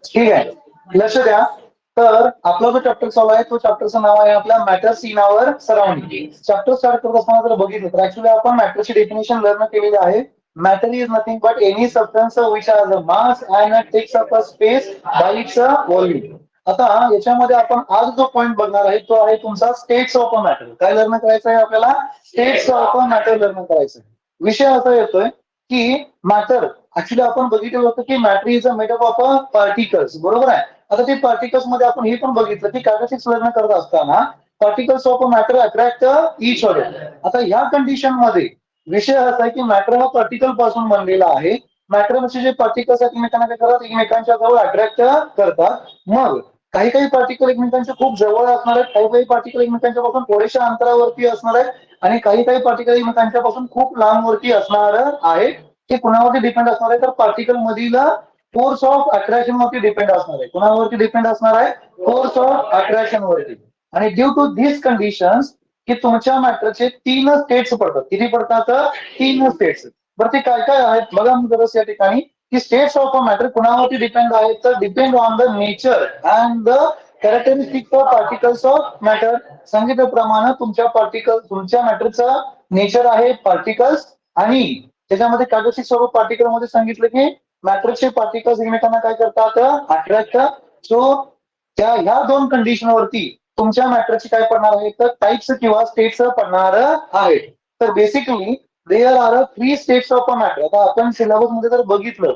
ठीक आहे, लक्ष द्या. तर आपला जो चॅप्टर चालू आहे तो चॅप्टरचं नाव आहे आपल्या matters in our surrounding. Chapter start करत असताना जर बघितलं तर ऍक्च्युली आपण मॅटरची डेफिनेशन लर्न केलेली आहे. Matter is nothing but any substance which has a mass and takes up a space by its volume. आता याच्यामध्ये आपण आज जो पॉईंट बघणार आहे तो आहे तुमचा स्टेट्स ऑफ अ मॅटर. काय लर्न करायचं आहे आपल्याला? States of a matter learn करायचं. विषय असा येतोय की मॅटर ऍक्च्युली आपण बघितलं होतं की matter is a made up of a particles, बरोबर आहे. आता ते पार्टिकल्स मध्ये आपण हे पण बघितलं की कायनेटिक्स लर्न करत असताना particles of a matter attract each other. आता ह्या कंडिशन मध्ये विषय असा आहे की मॅटर हा पार्टिकल पासून बनलेला आहे. मॅटर म्हणजे जे पार्टिकल्स आहेत एकमेकांना काय करतात, एकमेकांच्या जवळ अट्रॅक्ट करतात. मग काही काही पार्टिकल एकमेकांच्या खूप जवळ असणार आहेत, काही काही पार्टिकल एकमेकांच्या पासून थोड्याशा अंतरावरती असणार आहेत आणि काही काही पार्टिकल एकमेकांच्या पासून खूप लांबवरती असणार आहे. ते कुणावरती डिपेंड असणार आहे तर पार्टिकल मधील फोर्स ऑफ अट्रॅक्शन वरती डिपेंड असणार आहे. कुणावरती डिपेंड असणार आहे? फोर्स ऑफ अट्रॅक्शन वरती. आणि ड्यू टू धीस कंडिशन्स की तुमच्या मॅटरचे 3 स्टेट्स पडतात. किती पडतात? 3 स्टेट्स. बरं ते काय काय आहेत बघा जरा या ठिकाणी की स्टेट्स ऑफ अ मॅटर कुणावरती डिपेंड आहेत तर depend on the nature and the characteristics of particles of matter. सांगितल्याप्रमाणे तुमच्या मॅटरचं नेचर आहे पार्टिकल्स आणि त्याच्यामध्ये कॅरेक्टरिस्टिक्स ऑफ पार्टिकल मध्ये सांगितलं की मॅटरचे पार्टिकल्स एकमेकांना काय करतात? अट्रॅक्ट. सो त्या ह्या 2 कंडिशन वरती तुमच्या मॅटरची काय पडणार आहे तर टाइप्स किंवा स्टेट्स पडणार आहेत. तर basically there are 3 states of a matter. आता आपण सिलेबस मध्ये जर बघितलं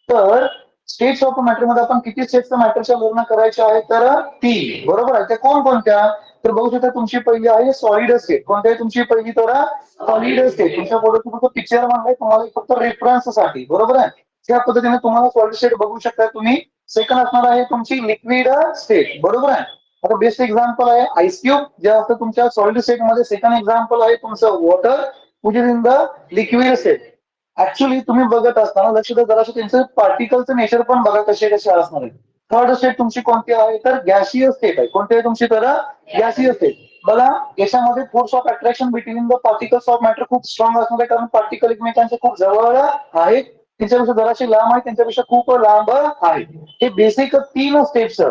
तर स्टेट्स ऑफ मॅटर मध्ये आपण किती स्टेट्स मॅटरच्या लर्न करायच्या आहेत तर 3, बरोबर आहे. त्या कोणकोणत्या तर बघू शकता. तुमची पहिली आहे सॉलिड स्टेट. कोणती आहे तुमची पहिली तर सॉलिड स्टेट. तुमच्या पुढे फक्त पिक्चर मांडलाय तुम्हाला फक्त रेफरन्स साठी, बरोबर आहे. त्या पद्धतीने तुम्हाला सॉलिड स्टेट बघू शकता तुम्ही. सेकंड असणार आहे तुमची लिक्विड स्टेट, बरोबर आहे. आता बेस्ट एक्झाम्पल आहे आईस क्यूब जे असतं तुमच्या सॉलिड स्टेट मध्ये. सेकंड एक्झाम्पल आहे तुमचं water which is in the liquid state. Actually तुम्ही बघत असताना लक्ष द्या जरासं त्यांचं पार्टिकलचं नेचर पण बघा कसे कसे असणार आहे. थर्ड स्टेट तुमची कोणती आहे तर गॅसियस स्टेट आहे. कोणती आहे तुमची तर गॅसियस स्टेट. बघा याच्यामध्ये force of attraction between the particles of matter खूप स्ट्रॉंग असणार आहे कारण पार्टिकल एकमेकांच्या खूप जवळ आहेत. त्यांच्यापेक्षा जराशी लांब आहे, त्यांच्यापेक्षा खूप लांब आहे. हे बेसिक 3 स्टेप्स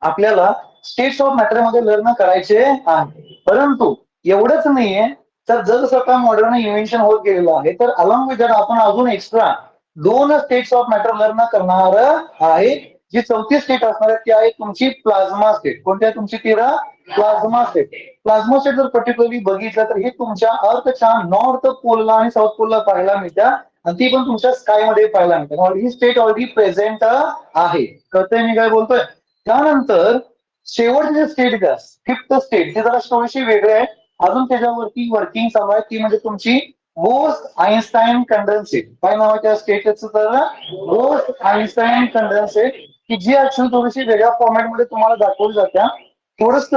आपल्याला स्टेट्स ऑफ मॅटर मध्ये लर्न करायचे आहे. परंतु एवढंच नाहीये तर जसं आता मॉडर्न इन्व्हेन्शन होत गेलेलं आहे तर अलॉंग विथ दॅट आपण अजून extra 2 states of matter learn करणार आहे. जी 4थी स्टेट असणार आहे ती आहे तुमची प्लाझ्मा स्टेट. कोणती आहे तुमची ती? Plasma state. प्लाझ्मा स्टेट जर पर्टिक्युलरली बघितलं तर हे तुमच्या अर्थच्या नॉर्थ पोलला आणि साऊथ पोलला पाहायला मिळतं आणि ती पण तुमच्या स्काय मध्ये पाहायला मिळते. ही स्टेट ऑलरेडी प्रेझेंट आहे. कळतंय मी काय बोलतोय? त्यानंतर शेवटचे जे स्टेट द्या 5th स्टेट ते जरा थोडीशी वेगळे आहे. अजून त्याच्यावरती वर्किंग चालू आहे ती म्हणजे तुमची बोस-आइन्स्टाईन कंडेन्सेट. काय नाव आहे त्या स्टेटचं तर बोस-आइन्स्टाईन कंडेन्सेट की जी ऍक्च्युअली थोडीशी वेगळ्या फॉर्मॅटमध्ये तुम्हाला दाखवली जात्या. थोडस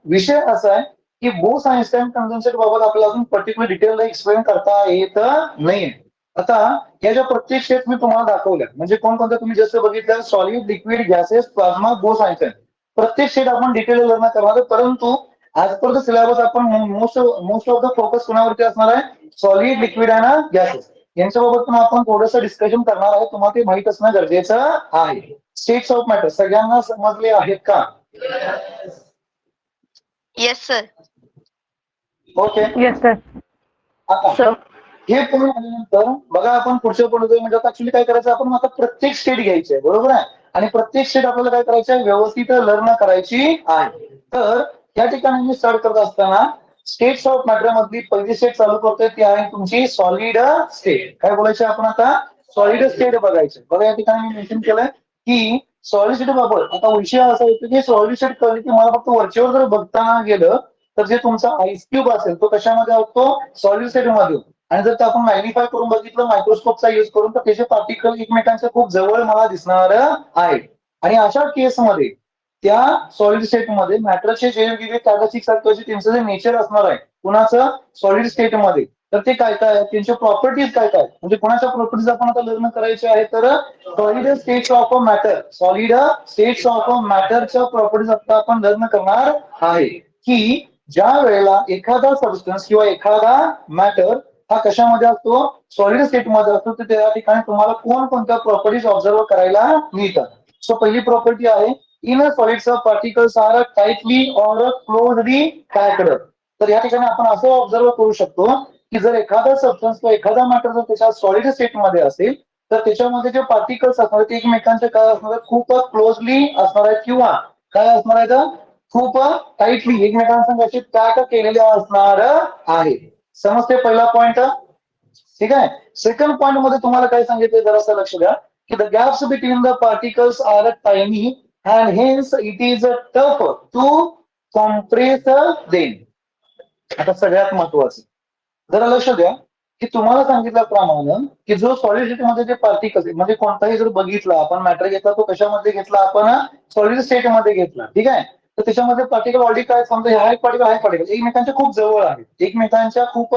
विषय असा आहे की बोस-आइन्स्टाईन कंडेन्सेट बाबत आपल्याला अजून पर्टिक्युलर डिटेल एक्सप्लेन करता येत नाहीये. आता या ज्या प्रत्येक स्टेट मी तुम्हाला दाखवल्या म्हणजे कोणकोणत्या तुम्ही जसं बघितलं सॉलिड, लिक्विड, गॅसेस, प्लाझ्मा, बोस-आइन्स्टाईन प्रत्येक स्टेट आपण डिटेल लर्न करणार. परंतु ऍज पर द सिलेबस आपण मोस्ट ऑफ द फोकस कोणावरती असणार आहे? सॉलिड, लिक्विड आणि गॅसेस यांच्याबाबत पण आपण थोडंसं डिस्कशन करणार आहे. तुम्हाला ते माहित असणं गरजेचं आहे. स्टेट्स ऑफ मॅटर सगळ्यांना समजले आहेत का? Yes sir. Okay. Yes sir. आता हे पूर्ण झाल्यानंतर बघा आपण पुढच्या पुढे म्हणजे ऍक्च्युली काय करायचं आपण आता प्रत्येक स्टेट घ्यायची आहे, बरोबर आहे. आणि प्रत्येक स्टेट आपल्याला काय करायची आहे? व्यवस्थित लर्न करायची आहे. तर या ठिकाणी मी स्टार्ट करत असताना स्टेट्स ऑफ मॅटर मधली पहिली स्टेट चालू करतोय ती आहे तुमची सॉलिड स्टेट. काय बोलायचे आपण आता? सॉलिड स्टेट बघायचे. बघा या ठिकाणी मी मेन्शन केलंय की सॉलिड स्टेट बाबत आता विषय असा येतो की सॉलिड स्टेट कळली की मला फक्त वरच्यावर जर बघताना गेलं तर जे तुमचा आईस क्यूब असेल तो कशामध्ये असतो? सॉलिड स्टेट मध्ये. आणि जर आपण मॅग्निफाय करून बघितलं मायक्रोस्कोपचा युज करून तर त्याचे पार्टिकल एकमेकांच्या खूप जवळ मला दिसणार आहे. आणि अशा केसमध्ये त्या सॉलिड स्टेटमध्ये मॅटरचे जे वेगवेगळे कॅरेक्टरिस्टिक्स आहेत त्यांचं जे नेचर असणार आहे कुणाचं? सॉलिड स्टेटमध्ये. तर ते काय काय त्यांच्या प्रॉपर्टीज काय काय म्हणजे कोणाच्या प्रॉपर्टीज आपण आता लर्न करायचे आहे तर solid states of a matter. Solid states of a मॅटरच्या प्रॉपर्टीज आता आपण लर्न करणार आहे की ज्या वेळेला एखादा सबस्टन्स किंवा एखादा मॅटर हा कशामध्ये असतो, सॉलिड स्टेटमध्ये असतो. तर त्या ठिकाणी तुम्हाला कोणकोणत्या प्रॉपर्टीज ऑब्झर्व करायला मिळतात. सो पहिली प्रॉपर्टी आहे, in a solids particles are tightly or closely packed. तर या ठिकाणी आपण असं ऑब्झर्व करू शकतो की जर एखादा सबस्टन्स किंवा एखादा मॅटर जर त्याच्या सॉलिड स्टेटमध्ये असेल तर त्याच्यामध्ये जे पार्टिकल्स असणार ते एकमेकांचे काय असणार आहेत, खूप क्लोजली असणार आहेत किंवा काय असणार आहेत, खूप टाइटली एकमेकांसंग पॅक केलेले असणार आहे. समजते पहिला पॉइंट. ठीक आहे. सेकंड पॉइंट मध्ये तुम्हाला काय सांगितलं जरासं लक्ष द्या की the gaps between the particles are tiny and hence it is tough to compress them. आता सगळ्यात महत्वाचं जरा लक्ष द्या की तुम्हाला सांगितल्याप्रमाणे की जो सॉलिड स्टेटमध्ये जे पार्टिकल्स म्हणजे कोणताही जर बघितला आपण मॅटर घेतला तो कशामध्ये घेतला, आपण सॉलिड स्टेटमध्ये घेतला. ठीक आहे. तर त्याच्यामध्ये पार्टिकल ऑलरेडी काय समजा हा एक पार्टिकल एकमेकांच्या खूप जवळ आहेत, एकमेकांच्या खूप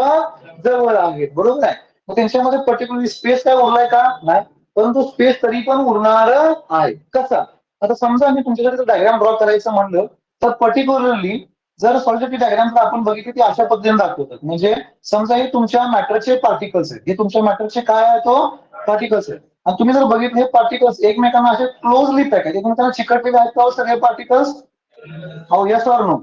जवळ आहेत, बरोबर आहे. मग त्यांच्यामध्ये पर्टिक्युलर स्पेस काय उरलाय का, नाही, परंतु स्पेस तरी पण उरणार आहे. कसा, आता समजा मी तुमच्याकडे डायग्राम ड्रॉ करायचं म्हणलं तर पर्टिक्युलरली जर सॉलिड डायग्राम आपण बघितली ती अशा पद्धतीने दाखवतात. म्हणजे समजा हे तुमच्या मॅटरचे पार्टिकल्स आहेत, हे तुमच्या मॅटरचे काय आहे तो पार्टिकल्स आहेत. आणि तुम्ही जर बघितले हे पार्टिकल्स एकमेकांना असे क्लोजली पॅक आहेत, एकमेकांना चिकटलेले आहेत का सगळे पार्टिकल्स, हो यस ऑर नो.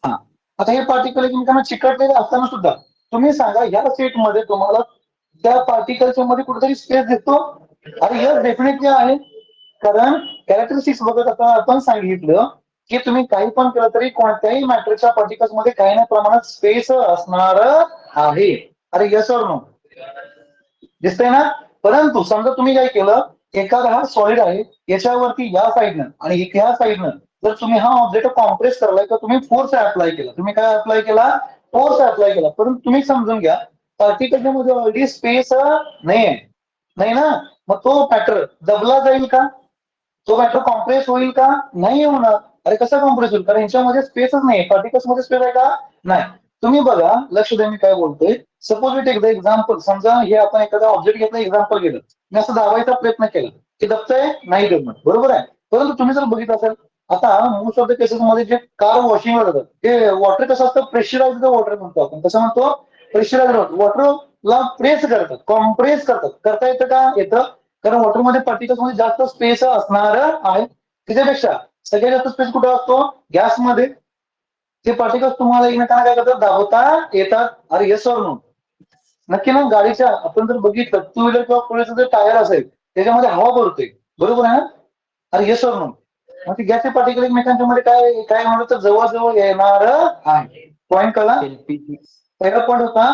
हा, आता हे पार्टिकल एकमेकांना चिकटलेले असताना सुद्धा तुम्ही सांगा या सेटमध्ये तुम्हाला त्या पार्टिकलच्या मध्ये कुठेतरी स्पेस दिसतो. अरे यस डेफिनेटली आहे, कारण कॅरेक्टरिस्टिक्स बघत असताना आपण सांगितलं की तुम्ही काही पण केलं तरी कोणत्याही मॅट्रिक्सच्या पार्टिकल्स मध्ये काही ना प्रमाणात स्पेस असणार आहे. अरे यस ऑर नो, दिसतंय ना. परंतु समजा तुम्ही काय केलं, एखादा हा सॉलिड आहे याच्यावरती या साईडनं आणि ह्या साईडनं जर तुम्ही हा ऑब्जेक्ट कॉम्प्रेस करलाय तर तुम्ही फोर्स अप्लाय केला. तुम्ही काय अप्लाय केला, फोर्स अप्लाय केला. परंतु तुम्ही समजून घ्या पार्टिकलच्या मध्ये ऑलरेडी स्पेस नाहीये, नाही ना. मग तो मॅटर दबला जाईल का, तो मॅटर कॉम्प्रेस होईल का, नाही होणार. अरे कसं कॉम्प्रेस होईल, कारण ह्याच्यामध्ये स्पेसच नाही, पार्टिकल्स मध्ये स्पेस आहे का, नाही. तुम्ही बघा लक्ष द्या मी काय बोलतोय. सपोज इट एकदा एक्झाम्पल, समजा हे आपण एखादा ऑब्जेक्ट घेतला, एक्झाम्पल घेतलं, मी असं दाबायचा प्रयत्न केला की दबतंय, नाही दबणार, बरोबर आहे. परंतु तुम्ही जर बघितलं असेल आता मोस्ट ऑफ द केसेस मध्ये जे कार वॉशिंगला जातात ते वॉटर कसं असतं, प्रेशराइज्ड वॉटर म्हणतो आपण. कसं म्हणतो, प्रेशराइज्ड वॉटरला प्रेस करतात, कॉम्प्रेस करतात. करता येतं का, येतं. कारण वॉटरमध्ये पार्टिकल्स मध्ये जास्त स्पेस असणार आहे. त्याच्यापेक्षा सगळ्यात जास्त स्पेस कुठे असतो, गॅसमध्ये. ते पार्टिकल्स तुम्हाला एकमेकांना काय करतात, दाबता येतात. अरे येस ऑर नो, नक्की ना. गाडीच्या आपण जर बघितलं टू व्हीलर किंवा फोर व्हीलरचं जर टायर असेल त्याच्यामध्ये हवा भरतोय, बरोबर आहे ना. अरे येस ऑर नो. मग ती गॅसचे पार्टिकल एकमेकांच्या मध्ये काय काय म्हणलं तर जवळ येणार आहे. पॉईंट कळला. पहिला पॉईंट होता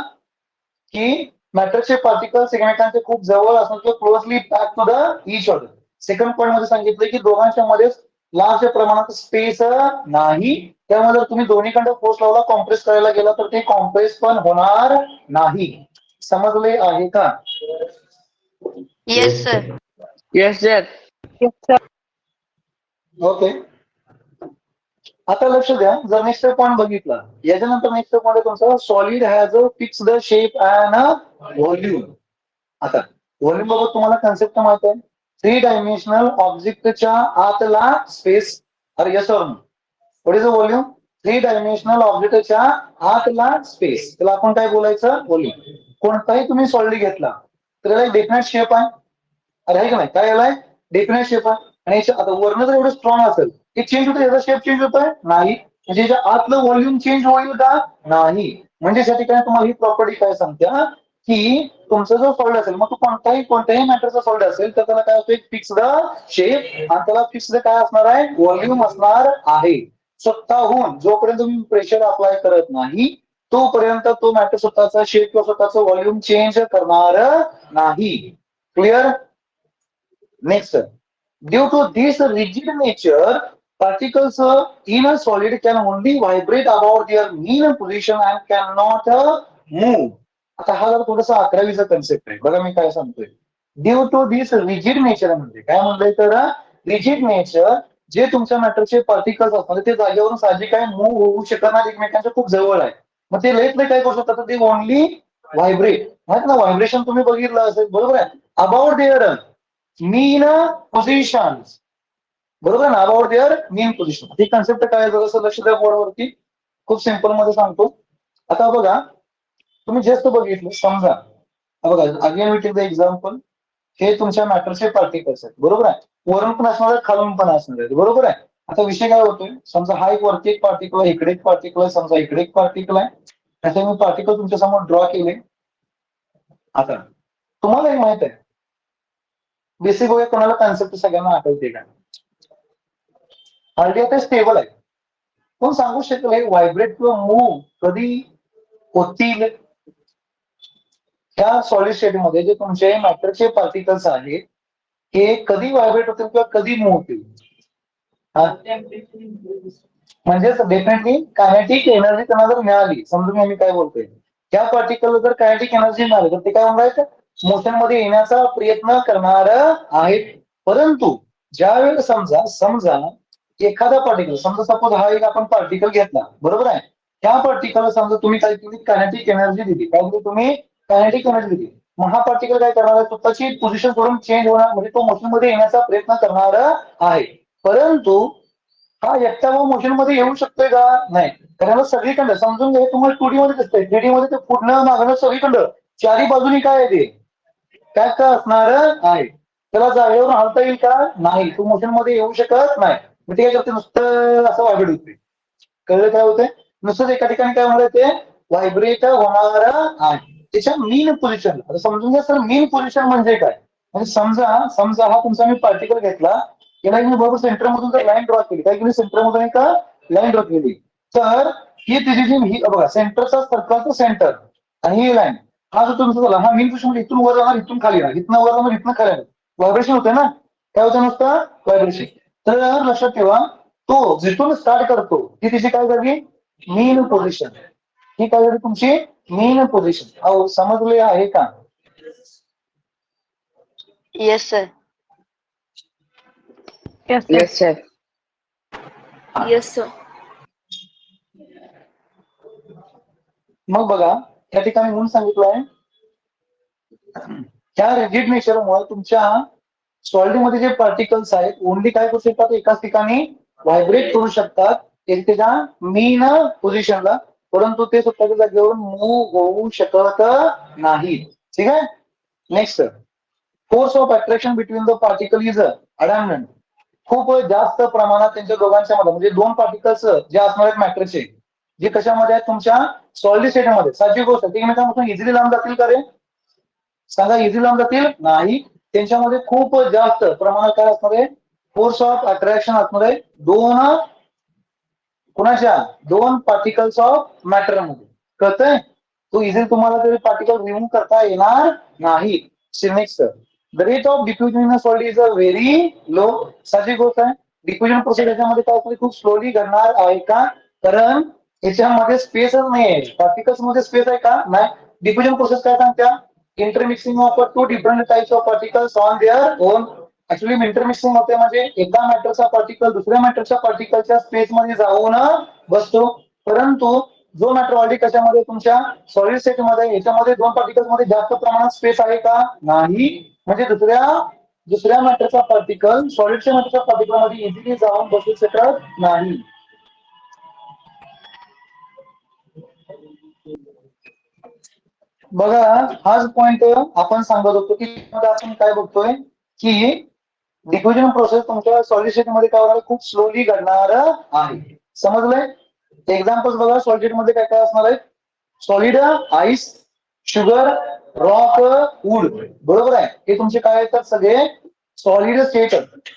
की मॅटरचे पार्टिकल्स एकमेकांचे खूप जवळ असतात किंवा closely pack to the each other. Second point मध्ये सांगितलं की दोघांच्या मध्ये लार्ज प्रमाणात स्पेस नाही, त्यामुळे जर तुम्ही दोन्हीकडे फोर्स लावला, कॉम्प्रेस करायला गेला तर ते कॉम्प्रेस पण होणार नाही. समजले आहे का. Yes sir. Yes sir. Okay. आता लक्ष द्या, जर नेक्स्ट पॉईंट बघितला याच्यानंतर नेक्स्ट पॉईंट तुमचा solid has a fixed shape and volume. आता व्हॉल्यूम बाबत तुम्हाला कन्सेप्ट माहित आहे, 3 डायमेन्शनल ऑब्जेक्टच्या आतला स्पेस. अरे yes or no, what is a volume, 3 dimensional ऑब्जेक्टच्या आतला स्पेस, त्याला आपण काय बोलायचं, व्हॉल्यूम. कोणताही तुम्ही सॉलिड घेतला तर त्याला एक डेफिनेट शेप आहे. अरे आहे का नाही, काय याला डेफिनेट शेप आहे. आणि आता वर्ण जर एवढं स्ट्रॉंग असेल ते चेंज होतं, याचा शेप चेंज होतोय नाही. म्हणजे याच्या आतलं व्हॉल्यूम चेंज होईल का, नाही. म्हणजे त्या ठिकाणी तुम्हाला ही प्रॉपर्टी काय सांगते की तुमचा जो सॉलिड असेल, मग तो कोणत्याही मॅटरचा सॉलिड असेल तर त्याला काय होतं, एक फिक्स्ड शेप आणि त्याला फिक्स्ड काय असणार आहे, व्हॉल्यूम असणार आहे. स्वतःहून जोपर्यंत तुम्ही प्रेशर अप्लाय करत नाही तोपर्यंत तो मॅटर स्वतःचा शेप किंवा स्वतःचं व्हॉल्यूम चेंज करणार नाही. Clear. Next, due to this rigid nature particles in a solid can only vibrate about their mean position and cannot move. आता हा जर थोडासा 11वीचा कन्सेप्ट आहे बघा, मी काय सांगतोय. Due to this rigid nature म्हणजे काय म्हणलंय तर रिजिड नेचर, जे तुमच्या मॅटरचे पार्टिकल्स असतात ते जागेवरून साहजिक काय मूव्ह होऊ शकत नाही, एकमेकांच्या खूप जवळ आहे. मग ते लयत लय काय करू शकतात, ते ओनली व्हायब्रेट. माहित ना, व्हायब्रेशन तुम्ही बघितलं असेल, बरोबर आहे. अबाउट देअर मीन पोझिशन, बरोबर ना, about their mean position. He concept काय आहे जसं लक्ष द्या बोर्डवरती, खूप सिंपल मध्ये सांगतो. आता बघा तुम्ही जस्ट बघितलं, समजा बघा अगेन विथ द एक्झाम्पल, हे तुमच्या मॅटरचे पार्टिकल्स आहेत, बरोबर आहे. वरून पण असणार आहे, खालून पण असणार आहे, बरोबर आहे. आता विषय काय होतोय, समजा हा एक वरती एक पार्टिकल आहे, इकडे एक पार्टिकल आहे, समजा इकडे एक पार्टिकल आहे, त्याचे मी पार्टिकल तुमच्या समोर ड्रॉ केले. आता तुम्हाला एक माहित आहे, बेसिक वगैरे कोणाला कॉन्सेप्ट सगळ्यांना आठवते का? ऑलरेडी आता स्टेबल आहे, कोण सांगू शकेल हे व्हायब्रेट किंवा मूव्ह कधी होतील? ह्या सॉलिड स्टेट मध्ये जे तुमचे मॅटरचे पार्टिकल्स आहेत, हे कधी व्हायब्रेट होतील किंवा कधी मूव्ह होतील? म्हणजेच डेफिनेटली कायनेटिक एनर्जी त्यांना जर मिळाली, समजून मी काय बोलतोय, त्या पार्टिकल जर कायनेटिक एनर्जी मिळाली तर ते काय म्हणतात, मोशन मध्ये येण्याचा प्रयत्न करणार आहेत. परंतु ज्या वेळेस समजा समजा एखादा पार्टिकल, समजा सपोज हा एक आपण पार्टिकल घेतला, बरोबर आहे. त्या पार्टिकल समजा तुम्ही काय केली, कायनेटिक एनर्जी दिली, काय दिली तुम्ही, कायनेटिक एनर्जी दिली. मग हा पार्टिकल काय करणार आहे, स्वतःची पोझिशन सोडून चेंज होणार, म्हणजे तो मोशन मध्ये येण्याचा प्रयत्न करणार आहे. परंतु हा एकटा मोशन मध्ये येऊ शकतोय का? नाही. कारण सगळीकडे समजून घ्या, तुम्हाला 2D मध्ये दिसतंय, 3D मध्ये ते पुढनं मागणं सगळीकडं चारी बाजूनी काय आहे, ते काय काय असणार आहे. त्याला जागेवर हलता येईल का? नाही. तो मोशन मध्ये येऊ शकत नाही. मग ते काय करते, नुसतं असं व्हायब्रेट होते. कळलं काय होतंय, नुसतं एका ठिकाणी काय होणार, ते व्हायब्रेट होणार आहे. त्याच्या मीन पोझिशन, आता समजून घ्या सर, मीन पोझिशन म्हणजे काय. म्हणजे समजा समजा हा तुमचा मी पार्टिकल घेतला, याला मी बरोबर सेंटर मधून जर लाईन ड्रॉ केली, काय केली, सेंटर मधून एक लाईन ड्रॉ केली, तर ही त्याची जी बघा सेंटरचा सर्कलचं सेंटर आणि ही लाईन, हा जो तुमचा झाला हा मीन पोझिशन, इथून वर जाणार, इथून खाली येणार, इथनं वर जाणार, इथनं खाली येणार, व्हायब्रेशन होते ना. काय होतं, नुसतं व्हायब्रेशन. तर लक्षात ठेवा, तो जिथून स्टार्ट करतो ती तिची काय झाली, मीन पोझिशन. ही काय झाली तुमची मीन पोझिशन. अहो समजले आहे का? Yes sir. Yes sir. Yes sir. मग बघा त्या ठिकाणी म्हणून सांगितलंय, त्या रिजिड नेचरमुळे तुमच्या सॉलिड मध्ये जे पार्टिकल्स आहेत ओनली काय करू शकतात, एकाच ठिकाणी व्हायब्रेट करू शकतात त्याच्या मीन पोझिशनला, परंतु ते स्वतःच्या जागेवरून मूव्ह होऊ शकत नाही. ठीक आहे. Next, force of attraction between the particle is abundant. खूप जास्त प्रमाणात त्यांच्या दोघांच्या मध्ये, म्हणजे दोन पार्टिकल्स जे असणार आहेत मॅटरचे, जे कशामध्ये आहेत तुमच्या सॉलिड स्टेटमध्ये, साहजिक गोष्ट ते एकमेकांपासून इझिली लांब जातील का रे? सांगा, इझिली लांब जातील नाही. त्यांच्यामध्ये खूप जास्त प्रमाणात काय असणार आहे, फोर्स ऑफ अट्रॅक्शन असणार आहे दोन कुणाच्या, दोन पार्टिकल्स ऑफ मॅटर मध्ये. कळतंय? तो इझिली तुम्हाला तरी पार्टिकल रिमूव्ह करता येणार नाही. Next, the rate of diffusion in solid is very low. साहजिक गोष्ट आहे, डिफ्युजन प्रोसेस याच्यामध्ये काय असणार, खूप स्लोली घडणार आहे का? कारण याच्यामध्ये स्पेसच नाही आहे. पार्टिकल्स मध्ये स्पेस आहे का? नाही. डिफ्युजन प्रोसेस काय सांगत्या, intermixing of two different types of particles on their own. Actually intermixing होते म्हणजे एका मॅटरचा पार्टिकल दुसऱ्या मॅटरच्या पार्टिकलच्या स्पेस मध्ये जाऊन बसतो. परंतु जो मॅटर ऑलरेडी कशामध्ये तुमच्या सॉलिड स्टेट मध्ये, याच्यामध्ये दोन पार्टिकल्स मध्ये जास्त प्रमाणात स्पेस आहे का? नाही. म्हणजे दुसऱ्या मॅटरचा पार्टिकल सॉलिडच्या मॅटरच्या पार्टिकल मध्ये इझिली जाऊन बसू शकत नाही. बघा हाच पॉइंट आपण सांगत होतो की आपण काय बघतोय की डिफ्युजन प्रोसेस तुमच्या सॉलिड स्टेट मध्ये काय होणार, खूप स्लोली घडणार आहे. समजलंय? एक्झाम्पल्स बघा, सॉलिड मध्ये काय काय असणार आहे, solid ice, sugar, rock, wood, बरोबर आहे. हे तुमचे काय येतात, सगळे सॉलिड स्टेट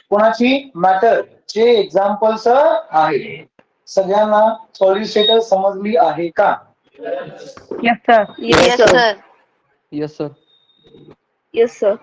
कोणाची, मॅटर चे एक्झाम्पल्स आहे. सगळ्यांना सॉलिड स्टेट समजली आहे का? Yes sir. Yes sir. Yes sir. Yes sir.